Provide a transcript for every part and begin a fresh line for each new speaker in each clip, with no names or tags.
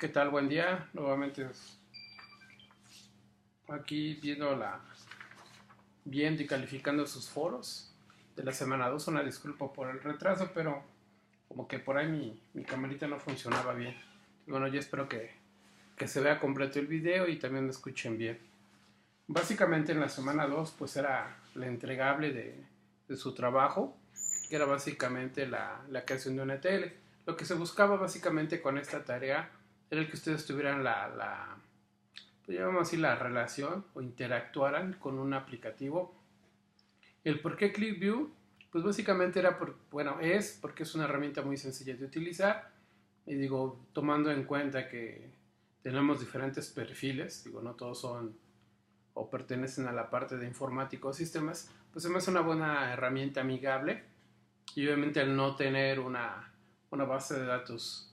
¿Qué tal? Buen día. Nuevamente aquí viendo y calificando sus foros de la semana 2. Una disculpa por el retraso, pero como que por ahí mi camarita no funcionaba bien. Bueno, yo espero que se vea completo el video y también me escuchen bien. Básicamente en la semana 2 pues era la entregable de su trabajo, que era básicamente la creación de una ETL. Lo que se buscaba básicamente con esta tarea era el que ustedes tuvieran pues llamamos así, la relación o interactuaran con un aplicativo. El por qué ClickView, pues básicamente es porque es una herramienta muy sencilla de utilizar. Y digo, tomando en cuenta que tenemos diferentes perfiles, digo, no todos son o pertenecen a la parte de informática o sistemas, pues se me hace una buena herramienta amigable. Y obviamente al no tener una base de datos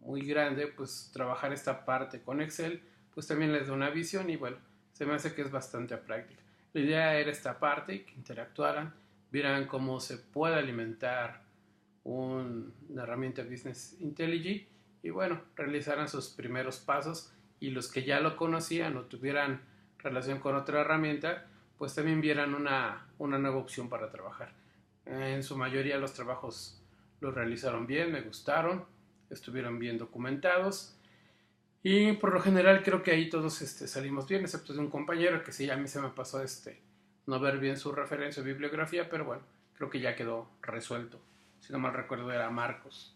muy grande, pues trabajar esta parte con Excel, pues también les da una visión y bueno, se me hace que es bastante práctica. La idea era esta parte, que interactuaran, vieran cómo se puede alimentar una herramienta Business Intelligence y bueno, realizaran sus primeros pasos y los que ya lo conocían o tuvieran relación con otra herramienta, pues también vieran una nueva opción para trabajar. En su mayoría los trabajos los realizaron bien, me gustaron, estuvieron bien documentados y por lo general creo que ahí todos salimos bien, excepto de un compañero que sí, a mí se me pasó no ver bien su referencia o bibliografía, pero bueno, creo que ya quedó resuelto. Si no mal recuerdo era Marcos.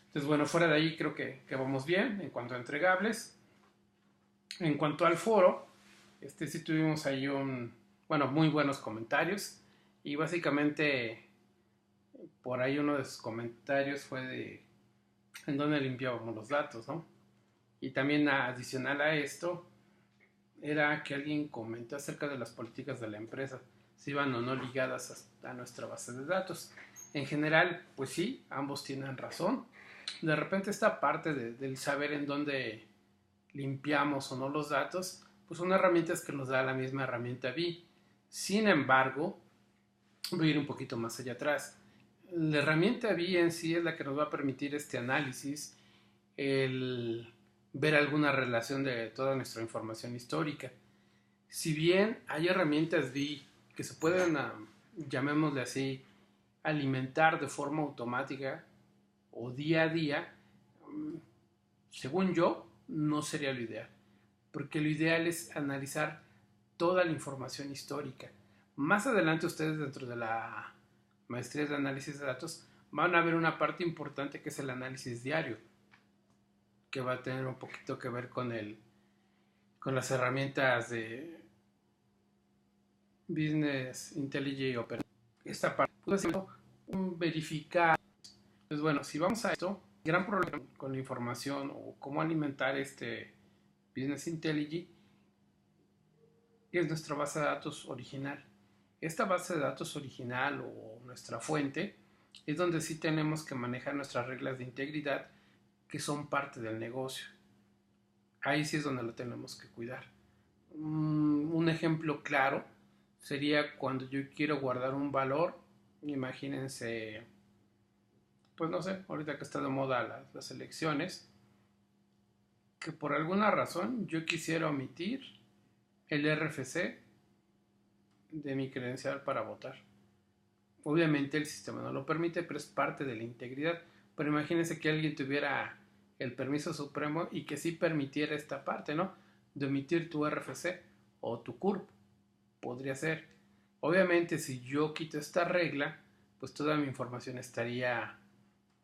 Entonces bueno, fuera de ahí creo que vamos bien en cuanto a entregables. En cuanto al foro, sí tuvimos ahí muy buenos comentarios y básicamente por ahí uno de sus comentarios fue de en dónde limpiábamos los datos, ¿no? Y también adicional a esto, era que alguien comentó acerca de las políticas de la empresa, si iban o no ligadas a nuestra base de datos. En general, pues sí, ambos tienen razón. De repente esta parte del saber en dónde limpiamos o no los datos, pues son herramientas que nos da la misma herramienta BI. Sin embargo, voy a ir un poquito más allá atrás. La herramienta BI en sí es la que nos va a permitir este análisis, el ver alguna relación de toda nuestra información histórica. Si bien hay herramientas BI que se pueden, llamémosle así, alimentar de forma automática o día a día, según yo, no sería lo ideal. Porque lo ideal es analizar toda la información histórica. Más adelante ustedes dentro de la maestría de análisis de datos van a ver una parte importante que es el análisis diario, que va a tener un poquito que ver con las herramientas de Business Intelligence y Operation. Esta parte puede ser verificar. Pues bueno, si vamos a esto, el gran problema con la información o cómo alimentar este Business Intelligence es nuestra base de datos original. Esta base de datos original o nuestra fuente es donde sí tenemos que manejar nuestras reglas de integridad que son parte del negocio. Ahí sí es donde lo tenemos que cuidar. Un ejemplo claro sería cuando yo quiero guardar un valor. Imagínense, pues no sé, ahorita que está de moda las elecciones, que por alguna razón yo quisiera omitir el RFC de mi credencial para votar. Obviamente el sistema no lo permite, pero es parte de la integridad. Pero imagínense que alguien tuviera el permiso supremo y que sí permitiera esta parte, ¿no? De omitir tu RFC o tu CURP. Podría ser. Obviamente si yo quito esta regla, pues toda mi información estaría,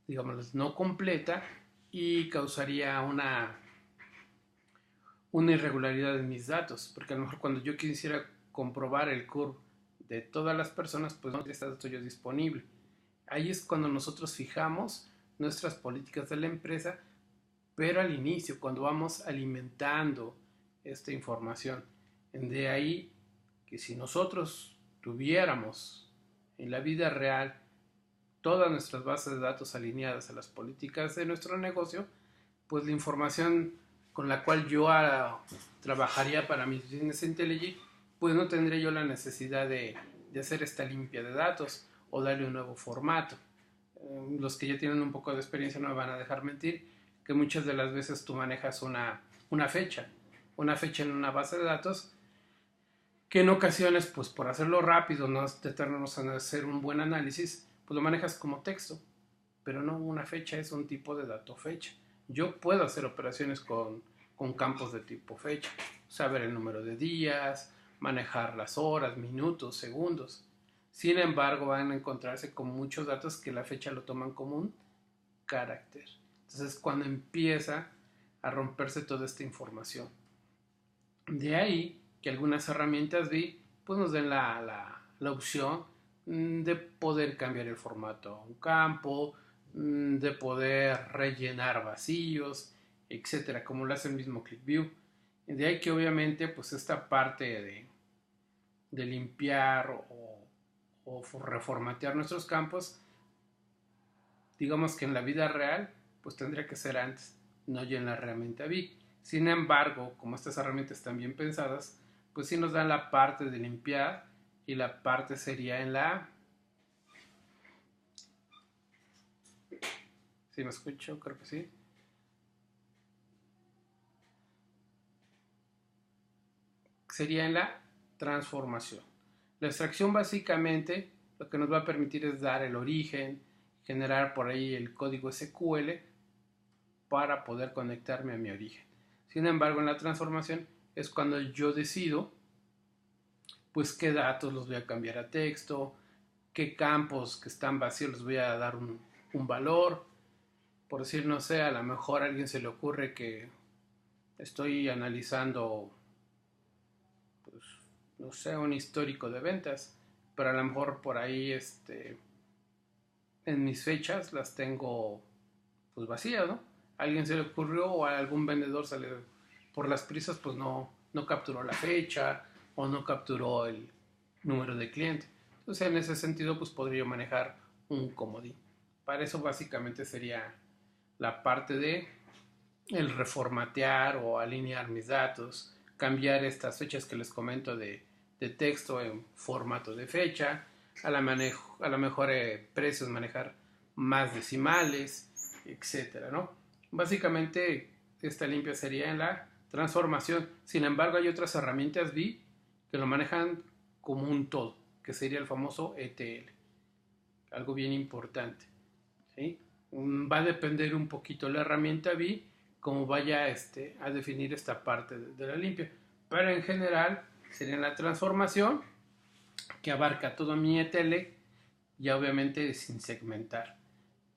digamos, no completa y causaría una irregularidad en mis datos, porque a lo mejor cuando yo quisiera comprobar el CURP de todas las personas, pues no está dato yo disponible. Ahí es cuando nosotros fijamos nuestras políticas de la empresa, pero al inicio, cuando vamos alimentando esta información. De ahí que si nosotros tuviéramos en la vida real todas nuestras bases de datos alineadas a las políticas de nuestro negocio, pues la información con la cual yo trabajaría para mi Business Intelligence, pues no tendría yo la necesidad de hacer esta limpia de datos o darle un nuevo formato. Los que ya tienen un poco de experiencia no me van a dejar mentir. que muchas de las veces tú manejas una fecha en una base de datos, que en ocasiones, pues por hacerlo rápido, no detenernos a hacer un buen análisis, pues lo manejas como texto, pero no, una fecha es un tipo de dato fecha. Yo puedo hacer operaciones con campos de tipo fecha, saber el número de días, manejar las horas, minutos, segundos. Sin embargo, van a encontrarse con muchos datos que la fecha lo toman como un carácter. Entonces, cuando empieza a romperse toda esta información. De ahí que algunas herramientas vi, pues nos den la opción de poder cambiar el formato a un campo, de poder rellenar vacíos, etcétera, como lo hace el mismo ClickView. De ahí que obviamente pues esta parte de limpiar o reformatear nuestros campos, digamos que en la vida real, pues tendría que ser antes, no ya en la herramienta VIC. Sin embargo, como estas herramientas están bien pensadas, pues sí nos dan la parte de limpiar y la parte sería en la... ¿Sí me escucho? Creo que sí. Sería en la transformación. La extracción básicamente lo que nos va a permitir es dar el origen, generar por ahí el código SQL para poder conectarme a mi origen. Sin embargo, en la transformación es cuando yo decido pues qué datos los voy a cambiar a texto, qué campos que están vacíos les voy a dar un valor. Por decir, no sé, a lo mejor a alguien se le ocurre que estoy analizando, pues, no sé, un histórico de ventas, pero a lo mejor por ahí, en mis fechas las tengo, pues, vacías, ¿no? A alguien se le ocurrió o a algún vendedor se le, por las prisas, pues no capturó la fecha o no capturó el número de cliente. Entonces, en ese sentido, pues podría manejar un comodín. Para eso básicamente sería la parte de el reformatear o alinear mis datos, cambiar estas fechas que les comento de texto en formato de fecha, a la mejor precios manejar más decimales, etcétera, ¿no? Básicamente esta limpia sería en la transformación. Sin embargo, hay otras herramientas BI que lo manejan como un todo, que sería el famoso ETL, algo bien importante, ¿sí? Va a depender un poquito la herramienta BI como vaya a definir esta parte de la limpia, pero en general sería la transformación que abarca todo mi ETL, ya obviamente sin segmentar,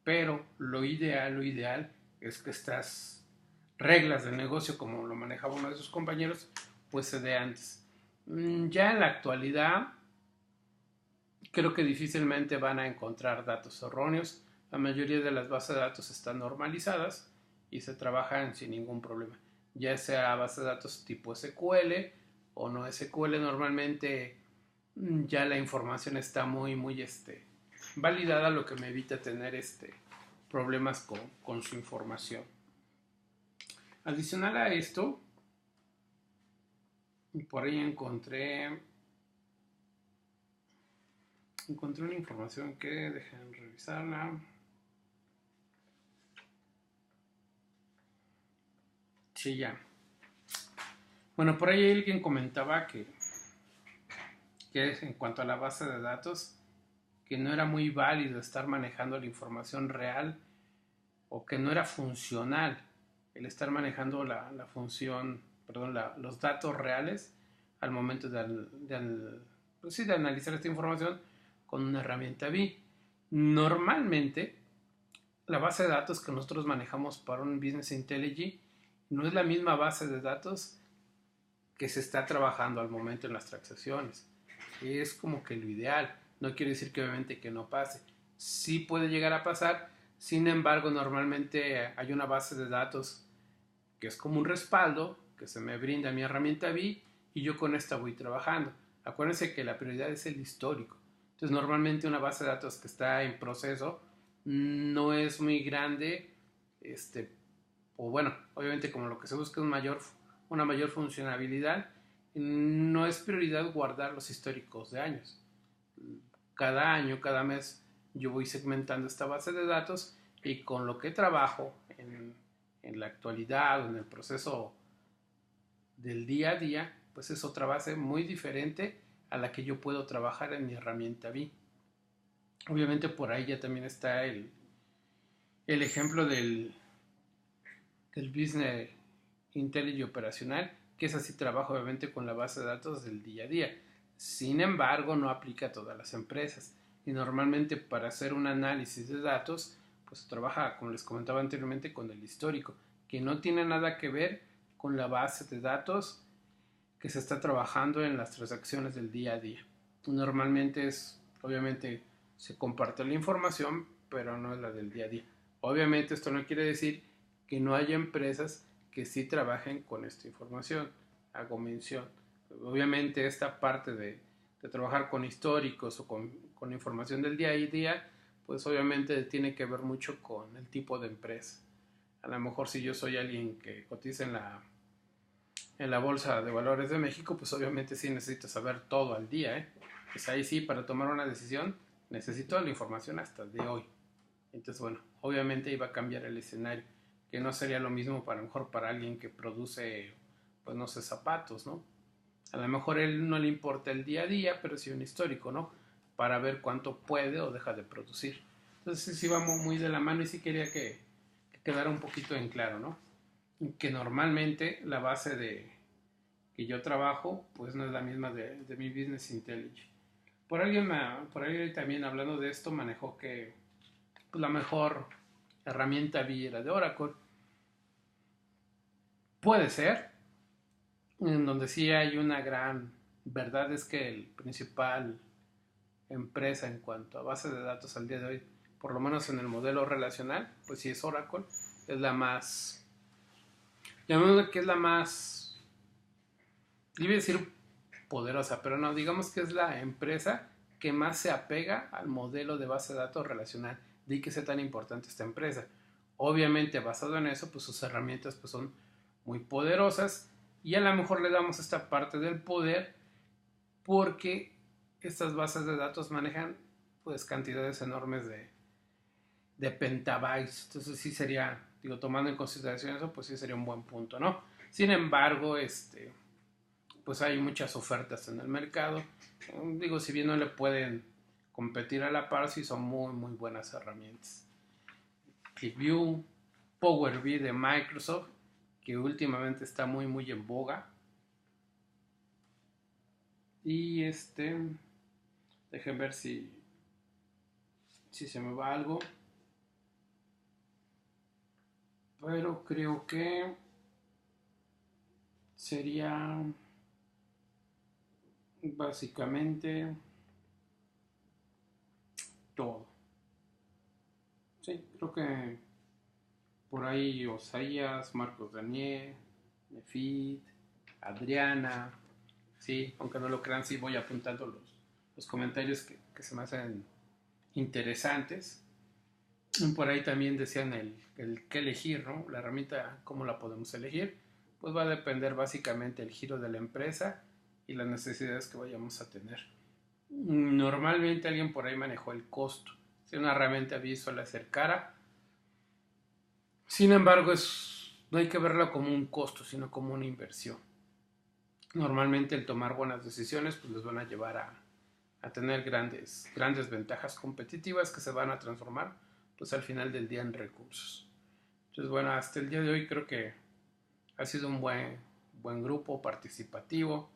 pero lo ideal es que estas reglas de negocio como lo manejaba uno de sus compañeros pues se dé antes. Ya en la actualidad creo que difícilmente van a encontrar datos erróneos. La mayoría de las bases de datos están normalizadas y se trabajan sin ningún problema. Ya sea base de datos tipo SQL o no SQL, normalmente ya la información está muy validada, lo que me evita tener problemas con su información. Adicional a esto, por ahí encontré una información que dejen revisarla. Sí, ya. Bueno, por ahí alguien comentaba que en cuanto a la base de datos, que no era muy válido estar manejando la información real o que no era funcional el estar manejando la función, perdón, los datos reales al momento pues sí, de analizar esta información con una herramienta BI. Normalmente, la base de datos que nosotros manejamos para un Business Intelligence no es la misma base de datos que se está trabajando al momento en las transacciones. Es como que lo ideal. No quiere decir que obviamente que no pase. Sí puede llegar a pasar. Sin embargo, normalmente hay una base de datos que es como un respaldo que se me brinda mi herramienta BI y yo con esta voy trabajando. Acuérdense que la prioridad es el histórico. Entonces, normalmente una base de datos que está en proceso no es muy grande, o bueno, obviamente como lo que se busca es una mayor funcionalidad, no es prioridad guardar los históricos de años. Cada año, cada mes, yo voy segmentando esta base de datos y con lo que trabajo en la actualidad o en el proceso del día a día, pues es otra base muy diferente a la que yo puedo trabajar en mi herramienta BI. Obviamente por ahí ya también está el ejemplo del Business Intelligence operacional, que es así, trabajo obviamente con la base de datos del día a día. Sin embargo, no aplica a todas las empresas. Y normalmente para hacer un análisis de datos, pues se trabaja, como les comentaba anteriormente, con el histórico, que no tiene nada que ver con la base de datos que se está trabajando en las transacciones del día a día. Normalmente es, obviamente, se comparte la información, pero no es la del día a día. Obviamente esto no quiere decir que no haya empresas que sí trabajen con esta información. Hago mención. Obviamente esta parte de trabajar con históricos o con información del día a día, pues obviamente tiene que ver mucho con el tipo de empresa. A lo mejor si yo soy alguien que cotiza en la Bolsa de Valores de México, pues obviamente sí necesito saber todo al día, ¿eh? Pues ahí sí, para tomar una decisión, necesito la información hasta de hoy. Entonces, bueno, obviamente iba a cambiar el escenario, que no sería lo mismo para, a lo mejor para alguien que produce, pues no sé, zapatos, ¿no? A lo mejor a él no le importa el día a día, pero sí un histórico, ¿no? Para ver cuánto puede o deja de producir. Entonces sí vamos muy de la mano y sí quería que quedara un poquito en claro, ¿no? Que normalmente la base de que yo trabajo, pues no es la misma de mi Business Intelligence. Por ahí también hablando de esto, manejó que pues, la mejor herramienta BI era de Oracle. Puede ser, en donde sí hay una gran verdad es que el principal empresa en cuanto a base de datos al día de hoy, por lo menos en el modelo relacional, pues sí es Oracle, es la más, llamémoslo que es la más, iba a decir poderosa, pero no, digamos que es la empresa que más se apega al modelo de base de datos relacional, de que sea tan importante esta empresa. Obviamente basado en eso, pues sus herramientas pues son muy poderosas y a lo mejor le damos esta parte del poder porque estas bases de datos manejan pues cantidades enormes de petabytes, entonces sí sería, digo, tomando en consideración eso, pues sí sería un buen punto, ¿no? Sin embargo, pues hay muchas ofertas en el mercado. Digo, si bien no le pueden competir a la par, sí son muy, muy buenas herramientas. ClickView, Power BI de Microsoft, que últimamente está muy, muy en boga. Y dejen ver si se me va algo. Pero creo que sería básicamente todo. Sí, creo que por ahí Osaías, Marcos Daniel, Nefid, Adriana, sí, aunque no lo crean, sí voy apuntando los comentarios que se me hacen interesantes. Por ahí también decían el qué elegir, ¿no? La herramienta, cómo la podemos elegir, pues va a depender básicamente el giro de la empresa y las necesidades que vayamos a tener. Normalmente alguien por ahí manejó el costo. Si una herramienta visual a ser cara, sin embargo, no hay que verlo como un costo, sino como una inversión. Normalmente el tomar buenas decisiones pues les van a llevar a tener grandes ventajas competitivas que se van a transformar pues al final del día en recursos. Entonces bueno, hasta el día de hoy creo que ha sido un buen grupo participativo.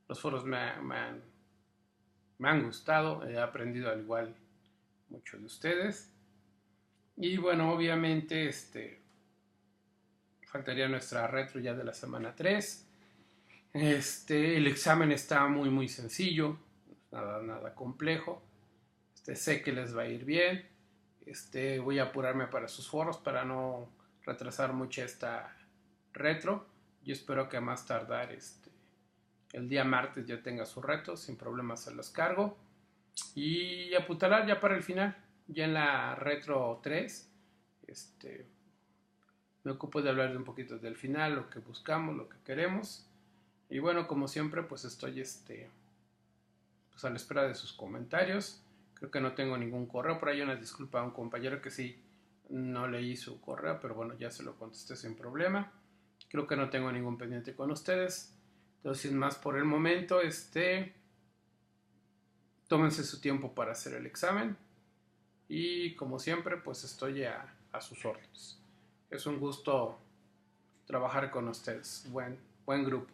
Los foros me han gustado, he aprendido al igual mucho de ustedes. Y bueno, obviamente faltaría nuestra retro ya de la semana 3. El examen está muy muy sencillo, nada complejo. Sé que les va a ir bien. Voy a apurarme para sus foros para no retrasar mucho esta retro. Yo espero que a más tardar el día martes ya tenga su reto, sin problemas se los cargo. Y apuntalar ya para el final, ya en la retro 3, me ocupo de hablar de un poquito del final, lo que buscamos, lo que queremos. Y bueno, como siempre, pues estoy pues a la espera de sus comentarios. Creo que no tengo ningún correo, por ahí una disculpa a un compañero que sí No leí su correo, pero bueno, ya se lo contesté sin problema. Creo que no tengo ningún pendiente con ustedes. Entonces, sin más por el momento, tómense su tiempo para hacer el examen. Y como siempre, pues estoy a sus órdenes. Es un gusto trabajar con ustedes. Buen grupo.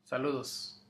Saludos.